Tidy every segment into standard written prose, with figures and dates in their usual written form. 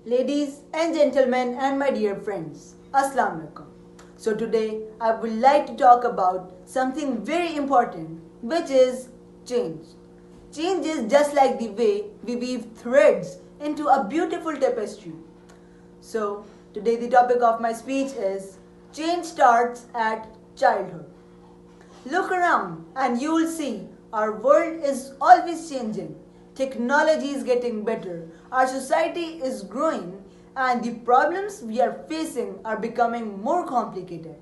Ladies and gentlemen and my dear friends, Assalamu alaikum. So today I would like to talk about something very important, which is change. Change is just like the way we weave threads into a beautiful tapestry. So today the topic of my speech is change starts at childhood. Look around and you will see our world is always changing. Technology is getting better, our society is growing, and the problems we are facing are becoming more complicated.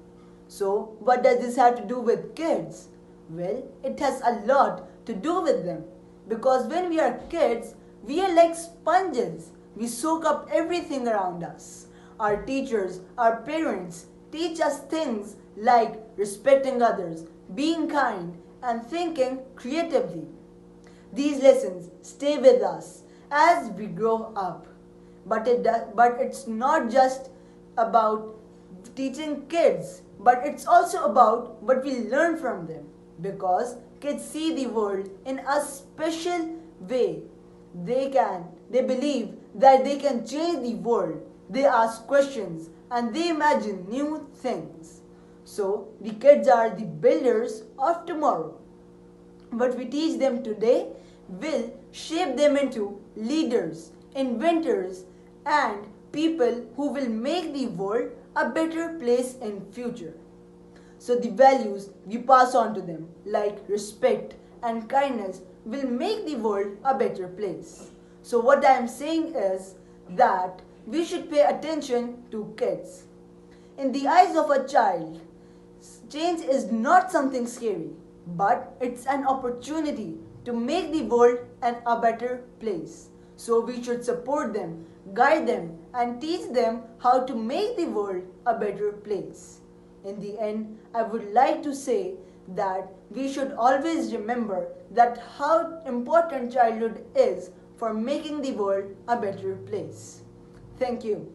So, what does this have to do with kids? Well, it has a lot to do with them. Because when we are kids, we are like sponges. We soak up everything around us. Our teachers, our parents teach us things like respecting others, being kind, and thinking creatively. These lessons stay with us as we grow up. But it's not just about teaching kids, but it's also about what we learn from them. Because kids see the world in a special way. They believe that they can change the world. They ask questions and they imagine new things. So, the kids are the builders of tomorrow. What we teach them today will shape them into leaders, inventors, and people who will make the world a better place in future. So the values we pass on to them, like respect and kindness, will make the world a better place. So what I am saying is that we should pay attention to kids. In the eyes of a child, change is not something scary, but it's an opportunity to make the world a better place. So we should support them, guide them, and teach them how to make the world a better place. In the end, I would like to say that we should always remember that how important childhood is for making the world a better place. Thank you.